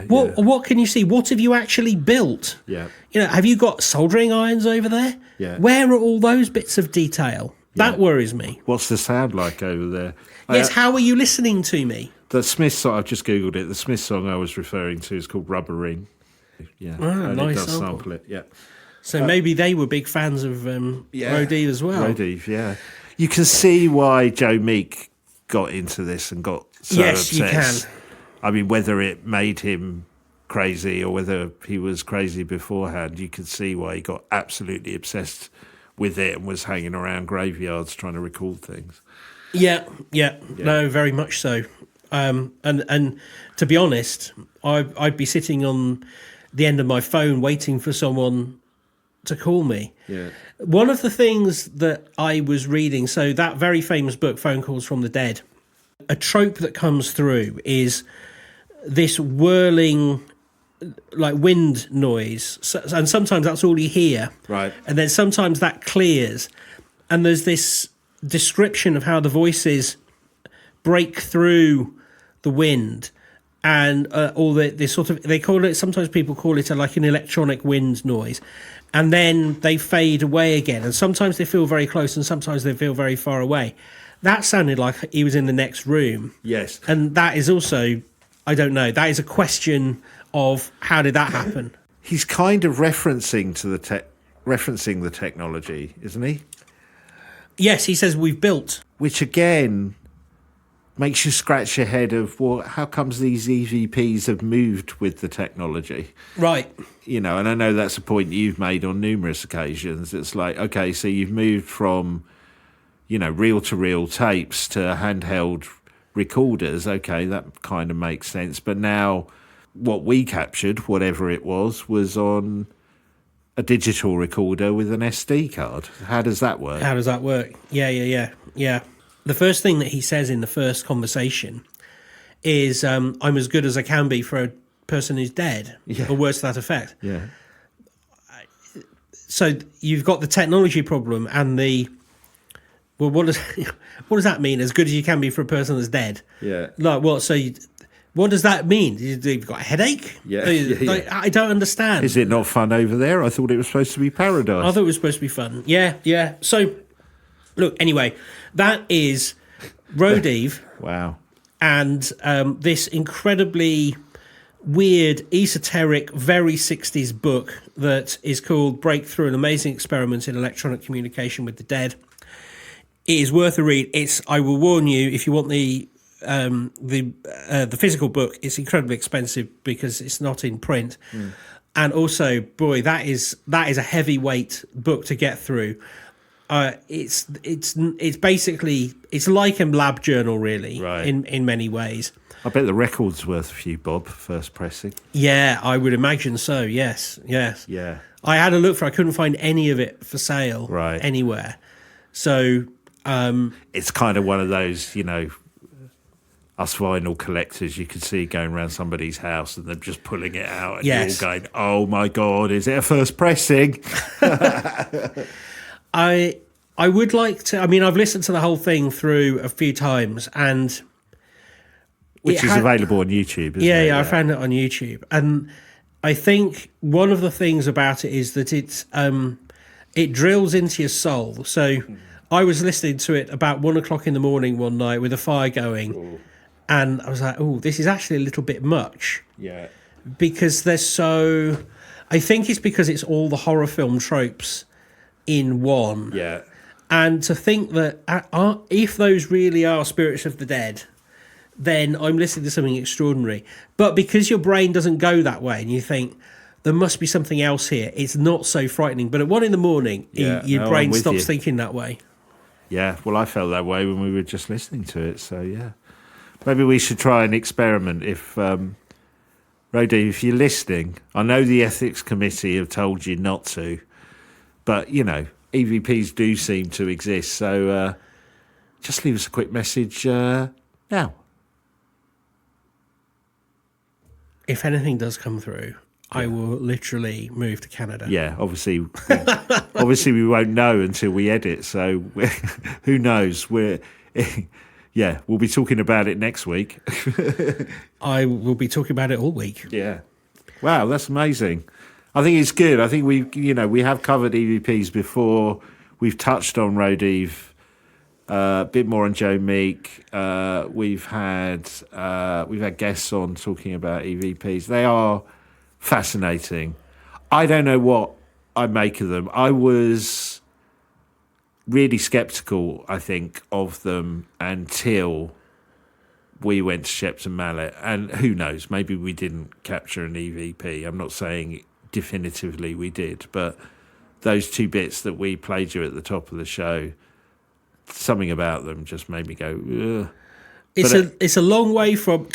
Speaker 3: What can you see? What have you actually built?
Speaker 2: Yeah.
Speaker 3: Have you got soldering irons over there?
Speaker 2: Yeah.
Speaker 3: Where are all those bits of detail? That worries me.
Speaker 2: What's the sound like over there?
Speaker 3: Yes, how are you listening to me?
Speaker 2: The Smith song, I've just Googled it. The Smith song I was referring to is called Rubber Ring. Yeah. And
Speaker 3: nice
Speaker 2: it does
Speaker 3: sample.
Speaker 2: sample it, yeah.
Speaker 3: So maybe they were big fans of Raudive as well.
Speaker 2: Raudive, yeah. You can see why Joe Meek got into this and got so
Speaker 3: yes,
Speaker 2: obsessed.
Speaker 3: You can.
Speaker 2: I mean, whether it made him crazy or whether he was crazy beforehand, you could see why he got absolutely obsessed with it and was hanging around graveyards trying to record things.
Speaker 3: Yeah. No, very much so. And to be honest, I'd be sitting on the end of my phone waiting for someone to call me.
Speaker 2: Yeah.
Speaker 3: One of the things that I was reading, so that very famous book, Phone Calls from the Dead, a trope that comes through is this whirling, like wind noise. And sometimes that's all you hear.
Speaker 2: Right.
Speaker 3: And then sometimes that clears. And there's this description of how the voices break through the wind. And all this sort of, they call it, sometimes people call it like an electronic wind noise. And then they fade away again. And sometimes they feel very close and sometimes they feel very far away. That sounded like he was in the next room.
Speaker 2: Yes.
Speaker 3: And that is also, I don't know, that is a question of how did that happen?
Speaker 2: He's kind of referencing the technology, isn't he?
Speaker 3: Yes, he says we've built.
Speaker 2: Which again makes you scratch your head of, well, how comes these EVPs have moved with the technology?
Speaker 3: Right.
Speaker 2: And I know that's a point you've made on numerous occasions. It's like, okay, so you've moved from, reel-to-reel tapes to handheld recorders. Okay, that kind of makes sense. But now what we captured, whatever it was on a digital recorder with an SD card. How does that work?
Speaker 3: Yeah. The first thing that he says in the first conversation is, I'm as good as I can be for a person who's dead, or words to that effect.
Speaker 2: Yeah.
Speaker 3: So you've got the technology problem and what does that mean? As good as you can be for a person that's dead?
Speaker 2: Yeah.
Speaker 3: Like what? So what does that mean? You've got a headache?
Speaker 2: Yeah.
Speaker 3: I don't understand.
Speaker 2: Is it not fun over there? I thought it was supposed to be paradise.
Speaker 3: I thought it was supposed to be fun. Yeah. So, look, anyway, that is Raudive.
Speaker 2: Wow.
Speaker 3: And this incredibly weird, esoteric, very 60s book that is called Breakthrough, an Amazing Experiment in Electronic Communication with the Dead. It is worth a read. I will warn you, if you want the physical book, it's incredibly expensive because it's not in print. And also, boy, that is a heavyweight book to get through. It's basically, it's like a lab journal, really,
Speaker 2: right,
Speaker 3: in many ways.
Speaker 2: I bet the record's worth a few bob, first pressing.
Speaker 3: Yeah, I would imagine so. Yes.
Speaker 2: Yeah.
Speaker 3: I had a look I couldn't find any of it for sale anywhere. So
Speaker 2: it's kind of one of those, us vinyl collectors, you could see going around somebody's house and them just pulling it out and you're all going, oh my God, is it a first pressing?
Speaker 3: I would like to, I've listened to the whole thing through a few times and...
Speaker 2: Which is available on YouTube, isn't it?
Speaker 3: Yeah, I found it on YouTube. And I think one of the things about it is that it drills into your soul. So I was listening to it about 1 o'clock in the morning one night with a fire going. Ooh. And I was like, oh, this is actually a little bit much.
Speaker 2: Yeah.
Speaker 3: Because I think it's because it's all the horror film tropes in one.
Speaker 2: Yeah.
Speaker 3: And to think that if those really are spirits of the dead, then I'm listening to something extraordinary. But because your brain doesn't go that way and you think, there must be something else here, it's not so frightening. But at 1 a.m, your brain stops thinking that way.
Speaker 2: Yeah, well, I felt that way when we were just listening to it. So, yeah. Maybe we should try an experiment. If, Raudive, if you're listening, I know the ethics committee have told you not to, but, EVPs do seem to exist. So just leave us a quick message now.
Speaker 3: If anything does come through, I will literally move to Canada.
Speaker 2: Yeah, obviously we won't know until we edit. So who knows? We'll be talking about it next week.
Speaker 3: I will be talking about it all week.
Speaker 2: Yeah. Wow, that's amazing. I think it's good. I think we have covered EVPs before. We've touched on Raudive, a bit more on Joe Meek. We've had guests on talking about EVPs. They are fascinating. I don't know what I make of them. I was really sceptical, I think, of them until we went to Shepton Mallet. And who knows, maybe we didn't capture an EVP. I'm not saying definitively we did, but those two bits that we played you at the top of the show, something about them just made me go, ugh.
Speaker 3: It's a long way from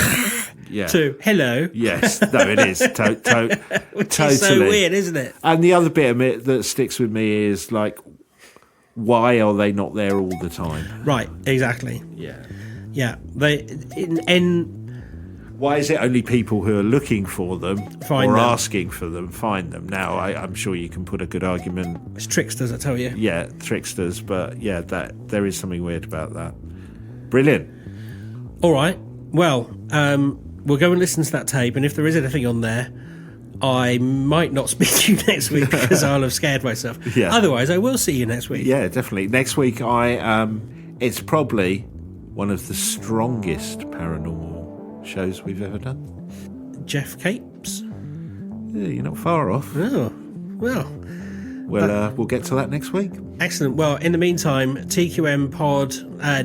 Speaker 2: yeah.
Speaker 3: to hello.
Speaker 2: Yes, no, it is. Totally.
Speaker 3: It's so weird, isn't it?
Speaker 2: And the other bit of it that sticks with me is, like, why are they not there all the time?
Speaker 3: Right, exactly.
Speaker 2: Yeah.
Speaker 3: Yeah.
Speaker 2: Why is it only people who are looking for them asking for them find them? Now, I'm sure you can put a good argument.
Speaker 3: It's tricksters, I tell you.
Speaker 2: Yeah, tricksters. But yeah, that there is something weird about that. Brilliant.
Speaker 3: All right. Well, we'll go and listen to that tape, and if there is anything on there, I might not speak to you next week because I'll have scared myself.
Speaker 2: Yeah.
Speaker 3: Otherwise, I will see you next week.
Speaker 2: Yeah, definitely. Next week, it's probably one of the strongest paranormal shows we've ever done.
Speaker 3: Jeff Capes.
Speaker 2: Yeah, you're not far off.
Speaker 3: Oh, well.
Speaker 2: We'll get to that next week.
Speaker 3: Excellent. Well, in the meantime, TQM Pod,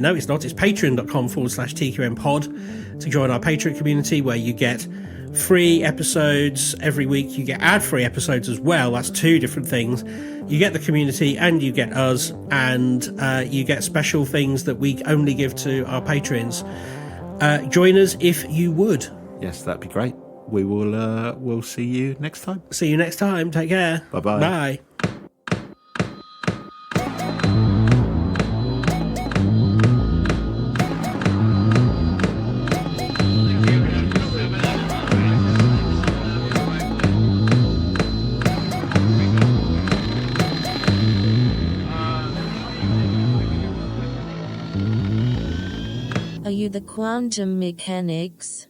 Speaker 3: no, it's not. It's patreon.com/TQM Pod to join our Patreon community where you get free episodes every week. You get ad-free episodes as well. That's two different things. You get the community and you get us, and you get special things that we only give to our patrons. Join us if you would.
Speaker 2: Yes, that'd be great. We will. We'll see you next time.
Speaker 3: See you next time. Take care.
Speaker 2: Bye-bye.
Speaker 3: Bye.
Speaker 1: Are you the quantum mechanics?